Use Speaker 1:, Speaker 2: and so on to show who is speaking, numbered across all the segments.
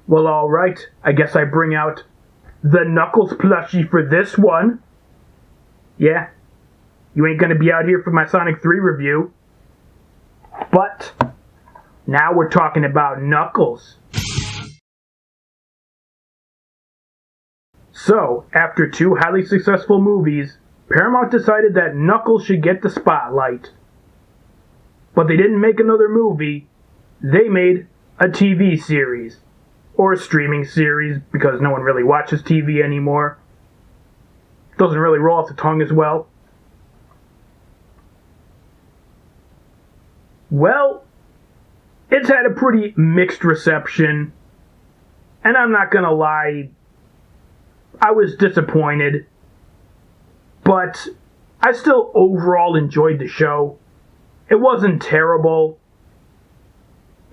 Speaker 1: Well, alright, I guess I bring out the Knuckles plushie for this one. Yeah, you ain't gonna be out here for my Sonic 3 review. But now we're talking about Knuckles. So, after two highly successful movies, Paramount decided that Knuckles should get the spotlight. But they didn't make another movie, they made a TV series. Or a streaming series, because no one really watches TV anymore. Doesn't really roll off the tongue as well. Well, it's had a pretty mixed reception, and I'm not gonna lie, I was disappointed, but I still overall enjoyed the show. It wasn't terrible,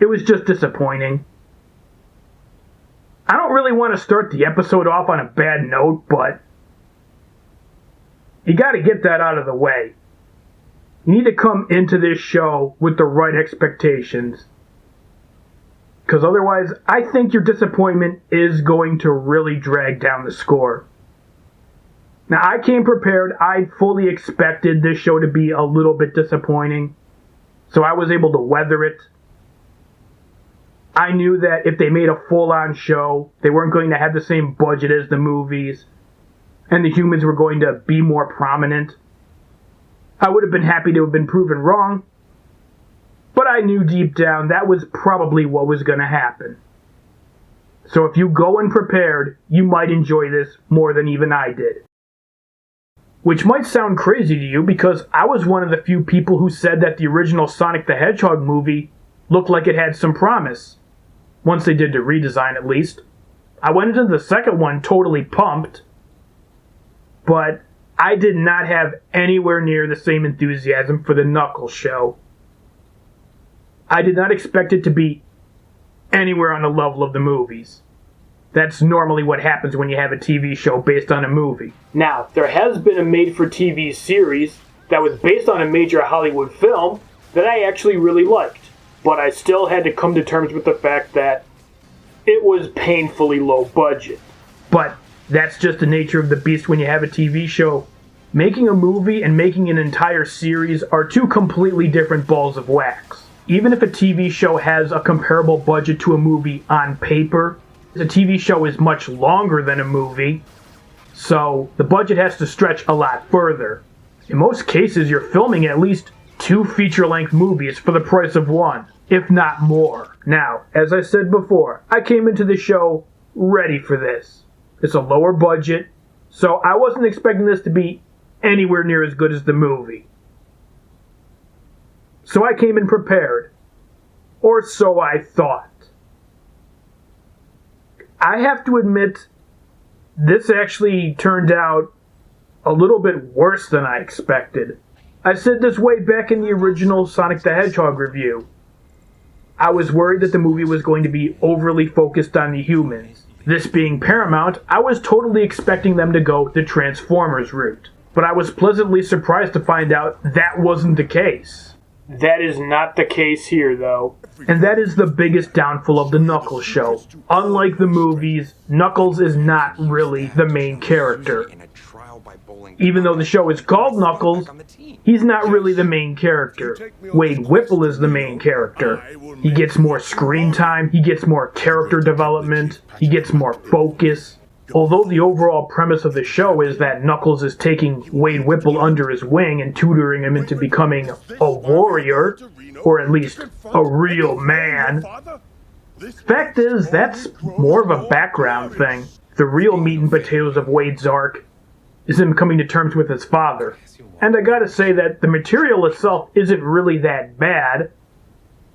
Speaker 1: it was just disappointing. I don't really want to start the episode off on a bad note, but you gotta get that out of the way. You need to come into this show with the right expectations. Because otherwise, I think your disappointment is going to really drag down the score. Now, I came prepared. I fully expected this show to be a little bit disappointing, so I was able to weather it. I knew that if they made a full-on show, they weren't going to have the same budget as the movies, and the humans were going to be more prominent. I would have been happy to have been proven wrong, but I knew deep down that was probably what was going to happen. So if you go in prepared, you might enjoy this more than even I did. Which might sound crazy to you, because I was one of the few people who said that the original Sonic the Hedgehog movie looked like it had some promise. Once they did the redesign, at least. I went into the second one totally pumped, but I did not have anywhere near the same enthusiasm for the Knuckles show. I did not expect it to be anywhere on the level of the movies. That's normally what happens when you have a TV show based on a movie. Now, there has been a made-for-TV series that was based on a major Hollywood film that I actually really liked. But I still had to come to terms with the fact that it was painfully low budget. But that's just the nature of the beast when you have a TV show. Making a movie and making an entire series are two completely different balls of wax. Even if a TV show has a comparable budget to a movie on paper, the TV show is much longer than a movie, so the budget has to stretch a lot further. In most cases, you're filming at least 2 feature-length movies for the price of one, if not more. Now, as I said before, I came into the show ready for this. It's a lower budget, so I wasn't expecting this to be anywhere near as good as the movie. So I came in prepared. Or so I thought. I have to admit, this actually turned out a little bit worse than I expected. I said this way back in the original Sonic the Hedgehog review. I was worried that the movie was going to be overly focused on the humans. This being Paramount, I was totally expecting them to go the Transformers route. But I was pleasantly surprised to find out that wasn't the case. That is not the case here, though. And that is the biggest downfall of the Knuckles show. Unlike the movies, Knuckles is not really the main character. Even though the show is called Knuckles, he's not really the main character. Wade Whipple is the main character. He gets more screen time, he gets more character development, he gets more focus. Although the overall premise of the show is that Knuckles is taking Wade Whipple under his wing and tutoring him into becoming a warrior, or at least a real man. Fact is, that's more of a background thing. The real meat and potatoes of Wade's arc is him coming to terms with his father. And I gotta say that the material itself isn't really that bad.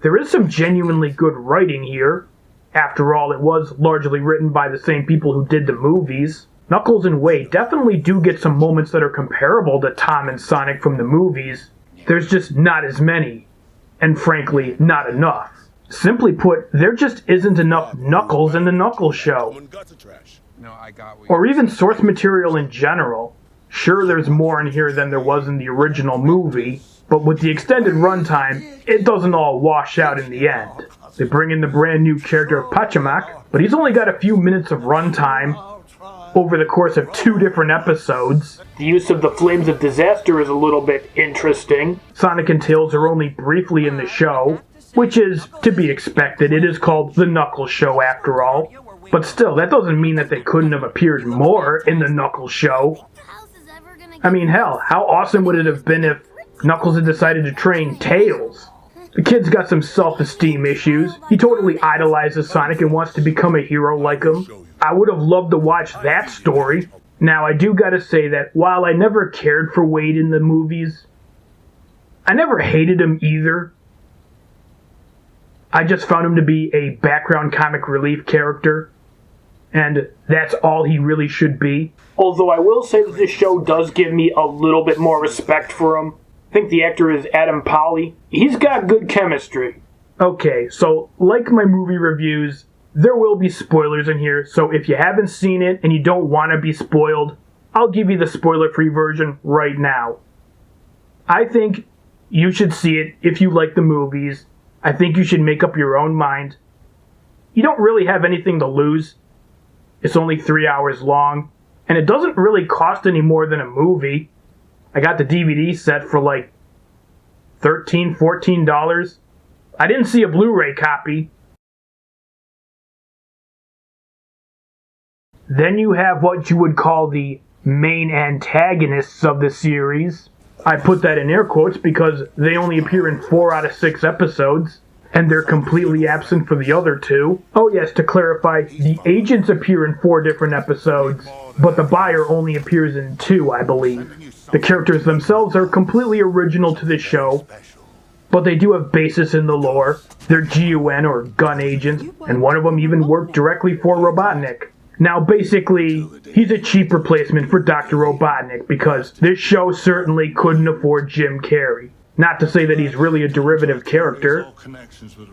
Speaker 1: There is some genuinely good writing here. After all, it was largely written by the same people who did the movies. Knuckles and Wade definitely do get some moments that are comparable to Tom and Sonic from the movies. There's just not as many. And frankly, not enough. Simply put, there just isn't enough Knuckles in the Knuckles show. Or even source material in general. Sure, there's more in here than there was in the original movie, but with the extended runtime, it doesn't all wash out in the end. They bring in the brand new character of Pachacamac, but he's only got a few minutes of runtime over the course of 2 different episodes. The use of the Flames of Disaster is a little bit interesting. Sonic and Tails are only briefly in the show, which is to be expected. It is called The Knuckles Show after all. But still, that doesn't mean that they couldn't have appeared more in The Knuckles Show. I mean, hell, how awesome would it have been if Knuckles had decided to train Tails? The kid's got some self-esteem issues. He totally idolizes Sonic and wants to become a hero like him. I would have loved to watch that story. Now, I do gotta say that while I never cared for Wade in the movies, I never hated him either. I just found him to be a background comic relief character, and that's all he really should be. Although I will say that this show does give me a little bit more respect for him. I think the actor is Adam Pally. He's got good chemistry. Okay, so like my movie reviews, there will be spoilers in here, so if you haven't seen it and you don't want to be spoiled, I'll give you the spoiler-free version right now. I think you should see it if you like the movies. I think you should make up your own mind. You don't really have anything to lose. It's only 3 hours long, and it doesn't really cost any more than a movie. I got the DVD set for like $13, $14. I didn't see a Blu-ray copy. Then you have what you would call the main antagonists of the series. I put that in air quotes because they only appear in 4 out of 6 episodes, and they're completely absent for the other 2. Oh yes, to clarify, the agents appear in 4 different episodes, but the buyer only appears in 2, I believe. The characters themselves are completely original to the show, but they do have basis in the lore. They're GUN, or gun agents, and one of them even worked directly for Robotnik. Now, basically, he's a cheap replacement for Dr. Robotnik because this show certainly couldn't afford Jim Carrey. Not to say that he's really a derivative character.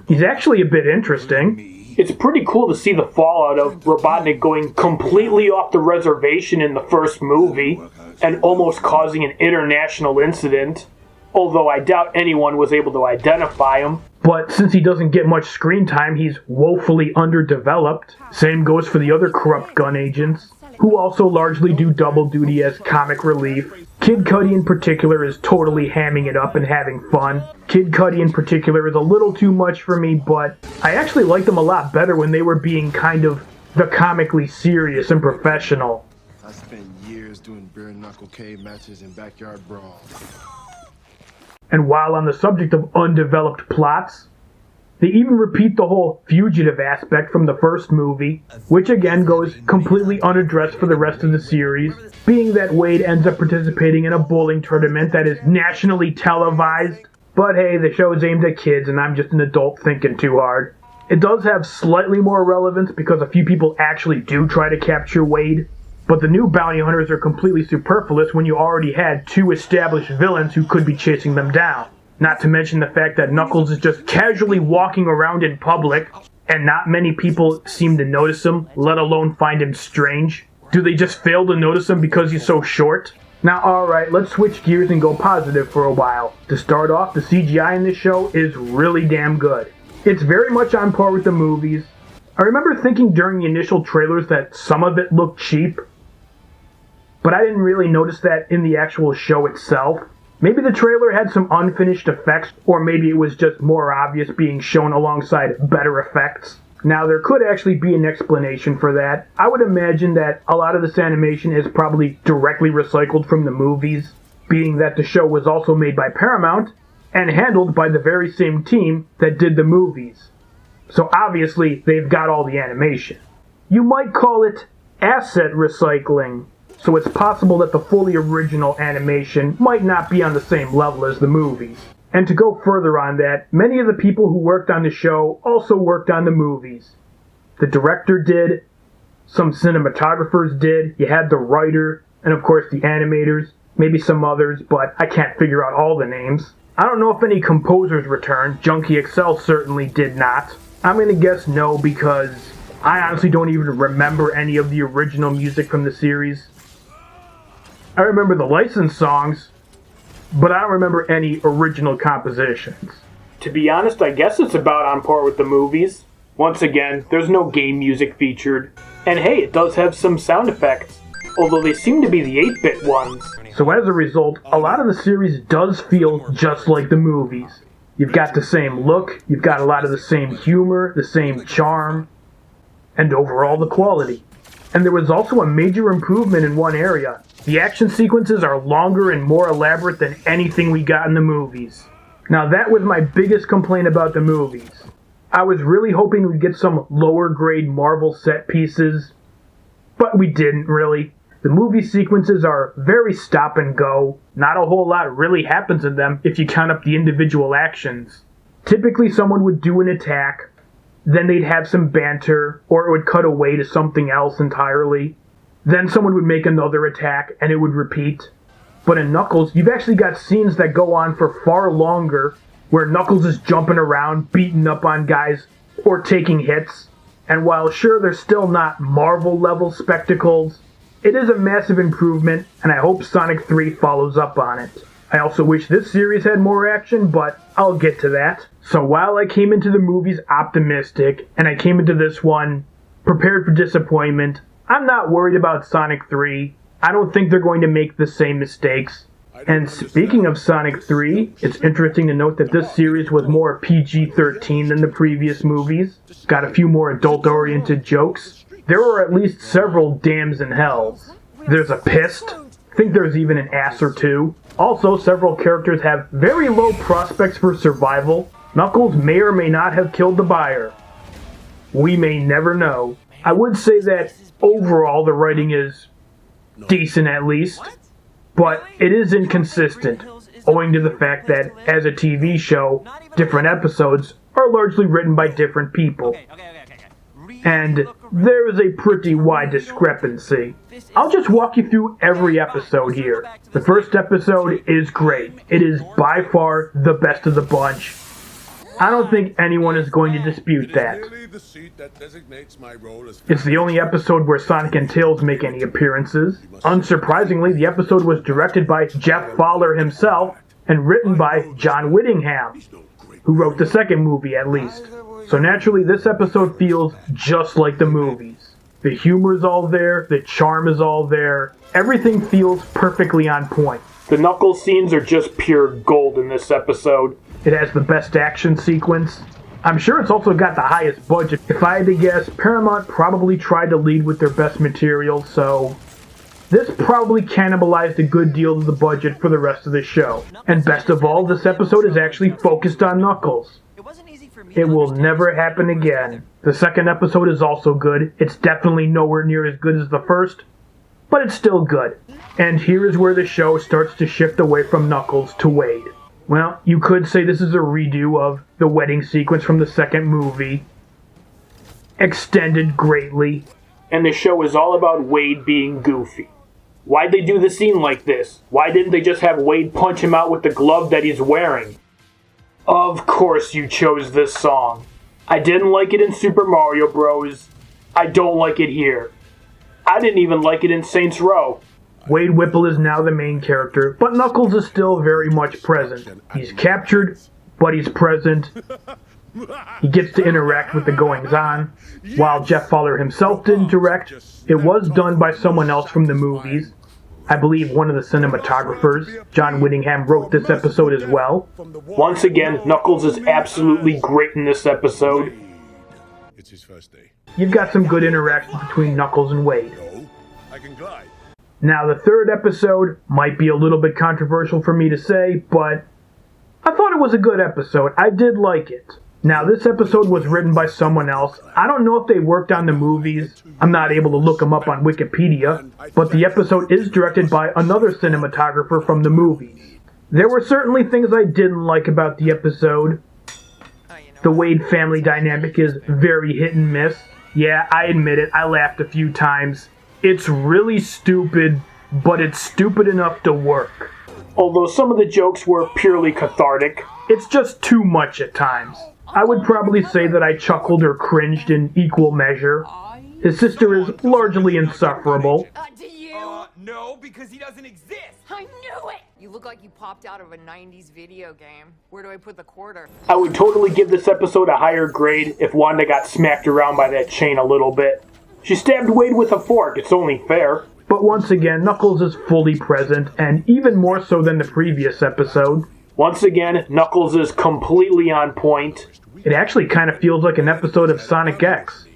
Speaker 1: He's actually a bit interesting. It's pretty cool to see the fallout of Robotnik going completely off the reservation in the first movie and almost causing an international incident, although I doubt anyone was able to identify him. But since he doesn't get much screen time, he's woefully underdeveloped. Same goes for the other corrupt gun agents, who also largely do double duty as comic relief. Kid Cudi in particular is totally hamming it up and having fun. Kid Cudi in particular is a little too much for me, but I actually liked them a lot better when they were being kind of the comically serious and professional.
Speaker 2: I spent years doing bare-knuckle cave matches and backyard brawls.
Speaker 1: And while on the subject of undeveloped plots, they even repeat the whole fugitive aspect from the first movie, which again goes completely unaddressed for the rest of the series, being that Wade ends up participating in a bowling tournament that is nationally televised. But hey, the show is aimed at kids and I'm just an adult thinking too hard. It does have slightly more relevance because a few people actually do try to capture Wade, but the new bounty hunters are completely superfluous when you already had 2 established villains who could be chasing them down. Not to mention the fact that Knuckles is just casually walking around in public, and not many people seem to notice him, let alone find him strange. Do they just fail to notice him because he's so short? Now alright, let's switch gears and go positive for a while. To start off, the CGI in this show is really damn good. It's very much on par with the movies. I remember thinking during the initial trailers that some of it looked cheap, but I didn't really notice that in the actual show itself. Maybe the trailer had some unfinished effects, or maybe it was just more obvious being shown alongside better effects. Now, there could actually be an explanation for that. I would imagine that a lot of this animation is probably directly recycled from the movies, being that the show was also made by Paramount and handled by the very same team that did the movies. So obviously, they've got all the animation. You might call it asset recycling. So it's possible that the fully original animation might not be on the same level as the movies. And to go further on that, many of the people who worked on the show also worked on the movies. The director did, some cinematographers did, you had the writer, and of course the animators, maybe some others, but I can't figure out all the names. I don't know if any composers returned. Junkie XL certainly did not. I'm gonna guess no because I honestly don't even remember any of the original music from the series. I remember the licensed songs, but I don't remember any original compositions. To be honest, I guess it's about on par with the movies. Once again, there's no game music featured. And hey, it does have some sound effects, although they seem to be the 8-bit ones. So as a result, a lot of the series does feel just like the movies. You've got the same look, you've got a lot of the same humor, the same charm, and overall the quality. And there was also a major improvement in one area. The action sequences are longer and more elaborate than anything we got in the movies. Now that was my biggest complaint about the movies. I was really hoping we'd get some lower grade Marvel set pieces, but we didn't really. The movie sequences are very stop and go. Not a whole lot really happens in them if you count up the individual actions. Typically someone would do an attack, then they'd have some banter, or it would cut away to something else entirely. Then someone would make another attack, and it would repeat. But in Knuckles, you've actually got scenes that go on for far longer, where Knuckles is jumping around, beating up on guys, or taking hits. And while sure they're still not Marvel-level spectacles, it is a massive improvement, and I hope Sonic 3 follows up on it. I also wish this series had more action, but I'll get to that. So while I came into the movies optimistic, and I came into this one prepared for disappointment, I'm not worried about Sonic 3. I don't think they're going to make the same mistakes. And speaking of Sonic 3, it's interesting to note that this series was more PG-13 than the previous movies. Got a few more adult-oriented jokes. There were at least several dams and hells. There's a pissed. I think there's even an ass or two. Also, several characters have very low prospects for survival. Knuckles may or may not have killed the buyer. We may never know. I would say that overall the writing is decent at least, but it is inconsistent, owing to the fact that as a TV show, different episodes are largely written by different people. And there is a pretty wide discrepancy. I'll just walk you through every episode here. The first episode is great. It is by far the best of the bunch. I don't think anyone is going to dispute that. It's the only episode where Sonic and Tails make any appearances. Unsurprisingly, the episode was directed by Jeff Fowler himself and written by John Whittingham, who wrote the second movie at least. So naturally, this episode feels just like the movies. The humor is all there, the charm is all there, everything feels perfectly on point. The Knuckles scenes are just pure gold in this episode. It has the best action sequence. I'm sure it's also got the highest budget. If I had to guess, Paramount probably tried to lead with their best material, so this probably cannibalized a good deal of the budget for the rest of the show. And best of all, this episode is actually focused on Knuckles. It will never happen again. The second episode is also good. It's definitely nowhere near as good as the first, but it's still good. And here is where the show starts to shift away from Knuckles to Wade. Well, you could say this is a redo of the wedding sequence from the second movie, extended greatly. And the show is all about Wade being goofy. Why'd they do the scene like this? Why didn't they just have Wade punch him out with the glove that he's wearing? Of course you chose this song. I didn't like it in Super Mario Bros. I don't like it here. I didn't even like it in Saints Row. Wade Whipple is now the main character, but Knuckles is still very much present. He's captured, but he's present. He gets to interact with the goings-on. While Jeff Fowler himself didn't direct, it was done by someone else from the movies. I believe one of the cinematographers, John Whittingham, wrote this episode as well. Once again, Knuckles is absolutely great in this episode.
Speaker 2: It's his first day.
Speaker 1: You've got some good interaction between Knuckles and Wade. Now, the third episode might be a little bit controversial for me to say, but I thought it was a good episode. I did like it. Now, this episode was written by someone else. I don't know if they worked on the movies. I'm not able to look them up on Wikipedia. But the episode is directed by another cinematographer from the movies. There were certainly things I didn't like about the episode. The Wade family dynamic is very hit and miss. Yeah, I admit it. I laughed a few times. It's really stupid, but it's stupid enough to work. Although some of the jokes were purely cathartic, it's just too much at times. I would probably say that I chuckled or cringed in equal measure. His sister is largely insufferable.
Speaker 3: No, because he doesn't exist.
Speaker 4: I knew it! You look like you popped out of a 90s video game. Where do I put the quarter?
Speaker 1: I would totally give this episode a higher grade if Wanda got smacked around by that chain a little bit. She stabbed Wade with a fork, it's only fair. But once again, Knuckles is fully present, and even more so than the previous episode. Once again, Knuckles is completely on point. It actually kind of feels like an episode of Sonic X.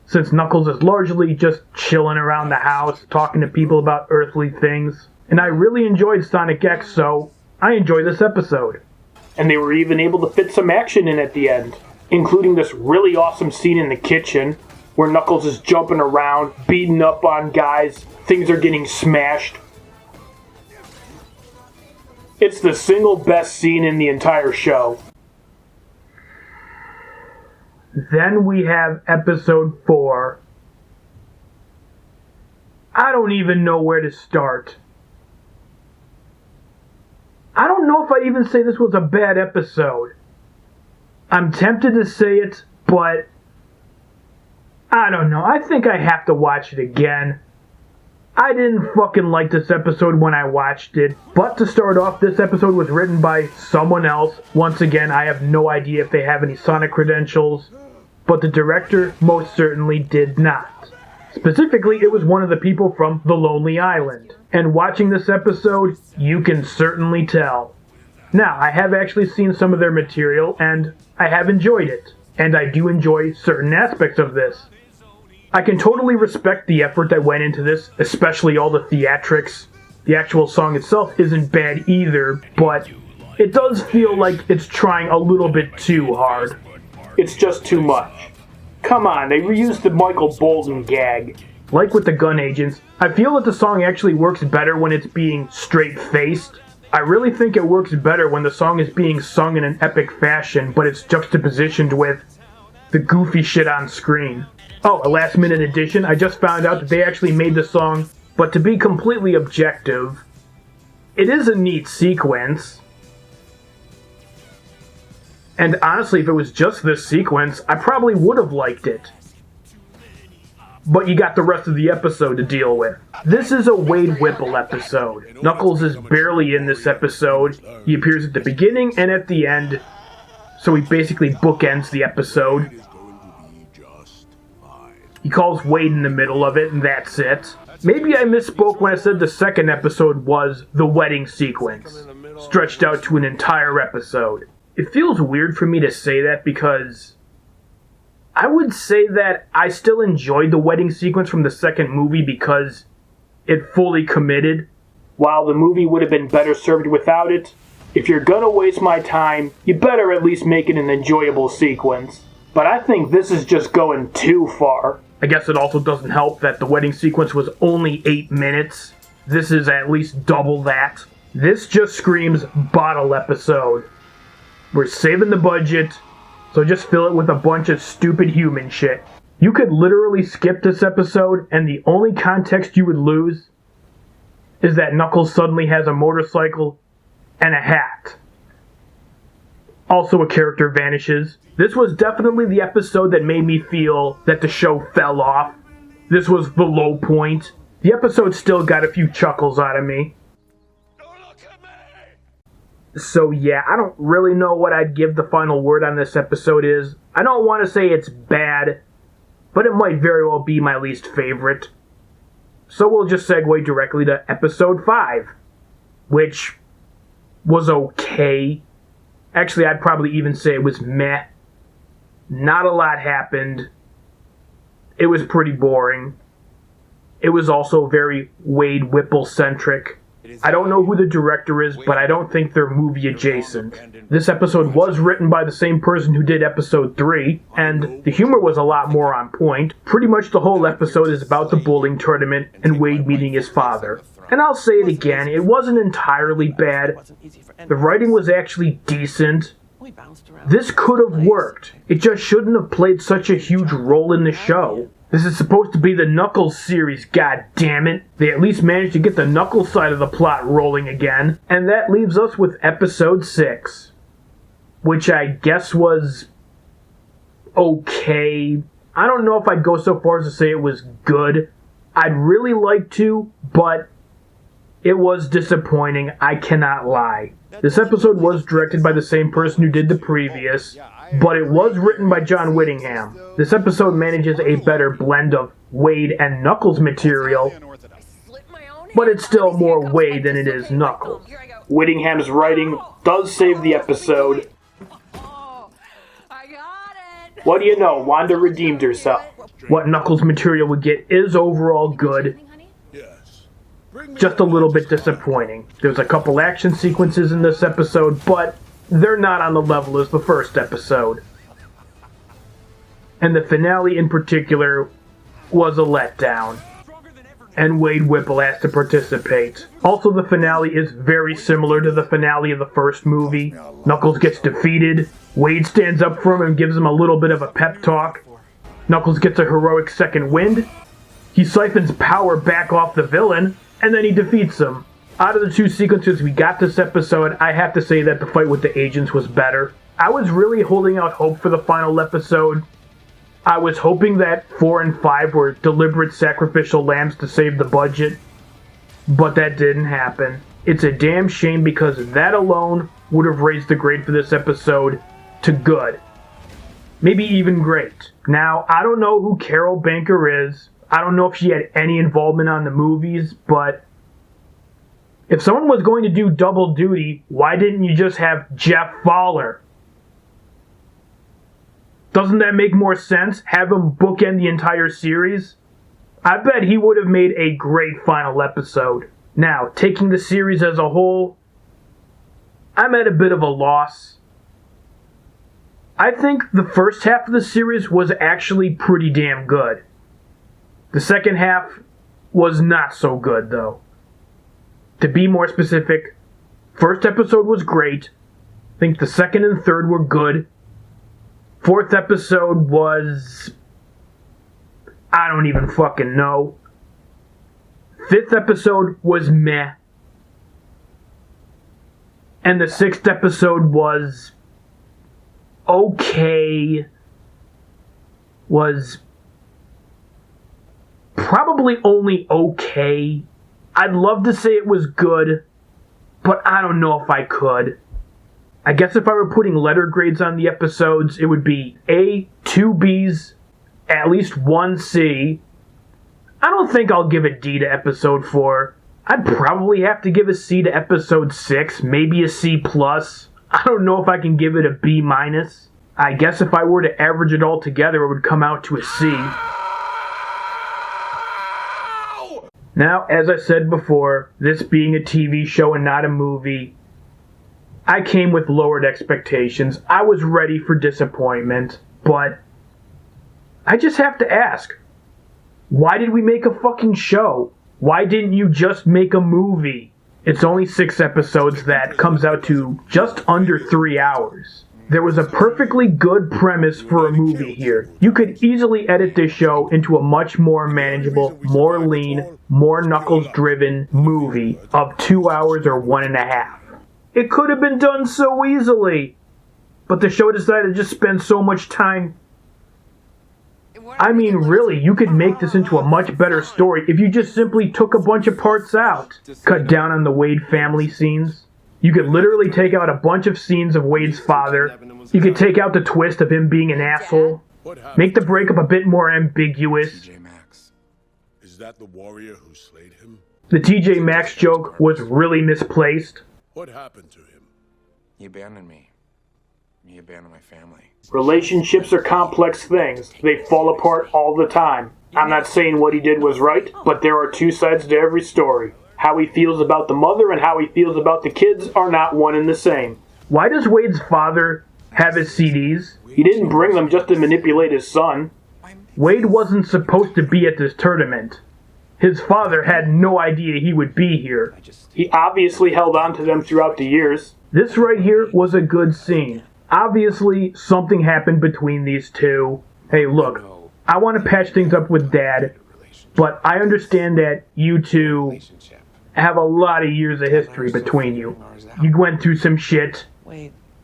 Speaker 1: Since Knuckles is largely just chilling around the house, talking to people about earthly things. And I really enjoyed Sonic X, so I enjoy this episode. And they were even able to fit some action in at the end, including this really awesome scene in the kitchen, where Knuckles is jumping around, beating up on guys, things are getting smashed. It's the single best scene in the entire show. Then we have episode 4. I don't even know where to start. I don't know if I'd even say this was a bad episode. I'm tempted to say it, but I don't know. I think I have to watch it again. I didn't fucking like this episode when I watched it, but to start off, this episode was written by someone else. Once again, I have no idea if they have any Sonic credentials, but the director most certainly did not. Specifically, it was one of the people from The Lonely Island. And watching this episode, you can certainly tell. Now, I have actually seen some of their material, and I have enjoyed it. And I do enjoy certain aspects of this. I can totally respect the effort that went into this, especially all the theatrics. The actual song itself isn't bad either, but it does feel like it's trying a little bit too hard. It's just too much. Come on, they reused the Michael Bolton gag. Like with the gun agents, I feel that the song actually works better when it's being straight-faced. I really think it works better when the song is being sung in an epic fashion, but it's juxtapositioned with the goofy shit on screen. Oh, a last-minute addition, I just found out that they actually made the song, but to be completely objective, it is a neat sequence. And honestly, if it was just this sequence, I probably would have liked it. But you got the rest of the episode to deal with. This is a Wade Whipple episode. Knuckles is barely in this episode. He appears at the beginning and at the end, so he basically bookends the episode. He calls Wade in the middle of it, and that's it. Maybe I misspoke when I said the second episode was the wedding sequence, stretched out to an entire episode. It feels weird for me to say that because I would say that I still enjoyed the wedding sequence from the second movie because it fully committed. While the movie would have been better served without it, if you're gonna waste my time, you better at least make it an enjoyable sequence. But I think this is just going too far. I guess it also doesn't help that the wedding sequence was only 8 minutes. This is at least double that. This just screams bottle episode. We're saving the budget, so just fill it with a bunch of stupid human shit. You could literally skip this episode, and the only context you would lose is that Knuckles suddenly has a motorcycle and a hat. Also, a character vanishes. This was definitely the episode that made me feel that the show fell off. This was the low point. The episode still got a few chuckles out of me. So yeah, I don't really know what I'd give the final word on this episode is. I don't want to say it's bad, but it might very well be my least favorite. So we'll just segue directly to episode 5, which was okay. Actually, I'd probably even say it was meh. Not a lot happened. It was pretty boring. It was also very Wade Whipple-centric. I don't know who the director is, but I don't think they're movie adjacent. This episode was written by the same person who did episode 3, and the humor was a lot more on point. Pretty much the whole episode is about the bowling tournament and Wade meeting his father. And I'll say it again, it wasn't entirely bad. The writing was actually decent. This could have worked. It just shouldn't have played such a huge role in the show. This is supposed to be the Knuckles series, goddammit. They at least managed to get the Knuckles side of the plot rolling again. And that leaves us with episode 6, which I guess was okay. I don't know if I'd go so far as to say it was good. I'd really like to, but it was disappointing, I cannot lie. This episode was directed by the same person who did the previous, but it was written by John Whittingham. This episode manages a better blend of Wade and Knuckles material, but it's still more Wade than it is Knuckles. Whittingham's writing does save the episode. What do you know, Wanda redeemed herself. What Knuckles material would get is overall good, just a little bit disappointing. There's a couple action sequences in this episode, but they're not on the level as the first episode. And the finale in particular was a letdown. And Wade Whipple has to participate. Also, the finale is very similar to the finale of the first movie. Knuckles gets defeated. Wade stands up for him and gives him a little bit of a pep talk. Knuckles gets a heroic second wind. He siphons power back off the villain, and then he defeats him. Out of the two sequences we got this episode, I have to say that the fight with the agents was better. I was really holding out hope for the final episode. I was hoping that 4 and 5 were deliberate sacrificial lambs to save the budget, but that didn't happen. It's a damn shame because that alone would have raised the grade for this episode to good. Maybe even great. Now, I don't know who Carol Banker is. I don't know if she had any involvement on the movies, but if someone was going to do double duty, why didn't you just have Jeff Fowler? Doesn't that make more sense? Have him bookend the entire series? I bet he would have made a great final episode. Now, taking the series as a whole, I'm at a bit of a loss. I think the first half of the series was actually pretty damn good. The second half was not so good, though. To be more specific, first episode was great. I think the second and third were good. Fourth episode was... I don't even fucking know. Fifth episode was meh. And the sixth episode was... okay. Was... probably only okay. I'd love to say it was good, but I don't know if I could. I guess if I were putting letter grades on the episodes, it would be A, 2 B's, at least 1 C. I don't think I'll give a D to episode 4. I'd probably have to give a C to episode 6, maybe a C+. I don't know if I can give it a B-. I guess if I were to average it all together, it would come out to a C. Now, as I said before, this being a TV show and not a movie, I came with lowered expectations. I was ready for disappointment, but I just have to ask, why did we make a fucking show? Why didn't you just make a movie? It's only 6 episodes that comes out to just under 3 hours. There was a perfectly good premise for a movie here. You could easily edit this show into a much more manageable, more lean, more Knuckles-driven movie of 2 hours or 1.5. It could have been done so easily, but the show decided to just spend so much time. I mean, really, you could make this into a much better story if you just simply took a bunch of parts out. Cut down on the Wade family scenes. You could literally take out a bunch of scenes of Wade's father. You could take out the twist of him being an asshole. Make the breakup a bit more ambiguous.
Speaker 2: TJ Maxx. Is that the warrior who slayed him?
Speaker 1: The TJ Maxx joke was really misplaced.
Speaker 2: What happened to him?
Speaker 3: He abandoned me. He abandoned my family.
Speaker 1: Relationships are complex things. They fall apart all the time. I'm not saying what he did was right, but there are 2 sides to every story. How he feels about the mother and how he feels about the kids are not one and the same. Why does Wade's father have his CDs? He didn't bring them just to manipulate his son. Wade wasn't supposed to be at this tournament. His father had no idea he would be here. He obviously held on to them throughout the years. This right here was a good scene. Obviously, something happened between these two. Hey, look, I want to patch things up with Dad, but I understand that you two have a lot of years of history between you. You went through some shit.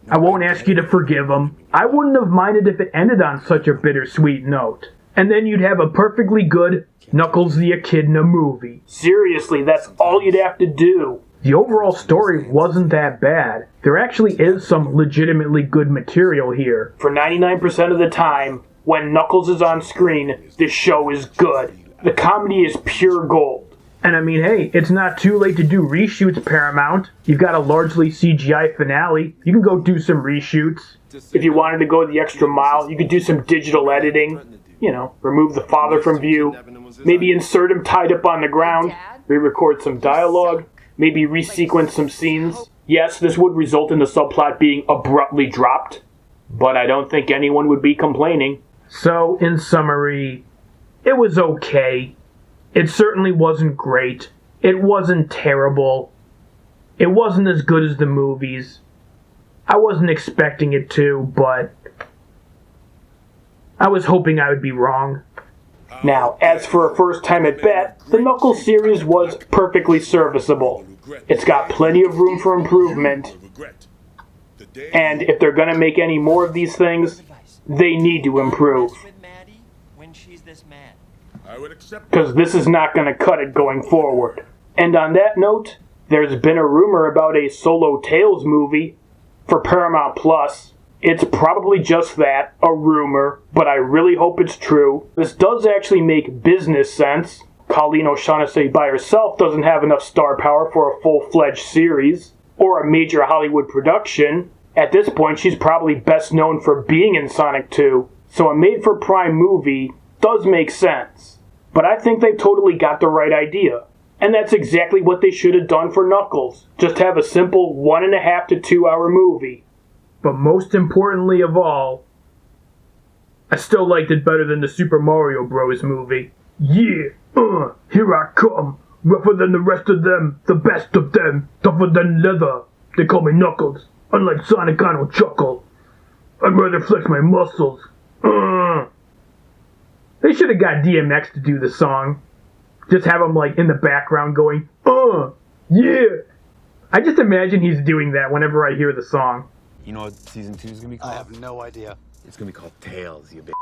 Speaker 1: I won't ask you to forgive him. I wouldn't have minded if it ended on such a bittersweet note. And then you'd have a perfectly good Knuckles the Echidna movie. Seriously, that's all you'd have to do. The overall story wasn't that bad. There actually is some legitimately good material here. For 99% of the time, when Knuckles is on screen, the show is good. The comedy is pure gold. And I mean, hey, it's not too late to do reshoots, Paramount. You've got a largely CGI finale. You can go do some reshoots. If you wanted to go the extra mile, you could do some digital editing. You know, remove the father from view. Maybe insert him tied up on the ground. Re-record some dialogue. Maybe resequence some scenes. Yes, this would result in the subplot being abruptly dropped, but I don't think anyone would be complaining. So, in summary, it was okay. It certainly wasn't great. It wasn't terrible. It wasn't as good as the movies. I wasn't expecting it to, but I was hoping I would be wrong. Now, as for a first time at bat, the Knuckles series was perfectly serviceable. It's got plenty of room for improvement, and if they're gonna make any more of these things, they need to improve. Because this is not gonna cut it going forward. And on that note, there's been a rumor about a Solo Tales movie for Paramount Plus. It's probably just that, a rumor, but I really hope it's true. This does actually make business sense. Colleen O'Shaughnessy by herself doesn't have enough star power for a full-fledged series, or a major Hollywood production. At this point, she's probably best known for being in Sonic 2, so a made-for-Prime movie does make sense. But I think they totally got the right idea. And that's exactly what they should have done for Knuckles. Just have a simple 1.5 to 2 hour movie. But most importantly of all, I still liked it better than the Super Mario Bros. Movie. Yeah, here I come. Rougher than the rest of them, the best of them, tougher than leather. They call me Knuckles. Unlike Sonic, I don't chuckle. I'd rather flex my muscles. They should have got DMX to do the song. Just have him like in the background going, yeah. I just imagine he's doing that whenever I hear the song.
Speaker 5: You know what season 2 is gonna be called?
Speaker 6: I have no idea.
Speaker 5: It's gonna be called Tails, you bitch.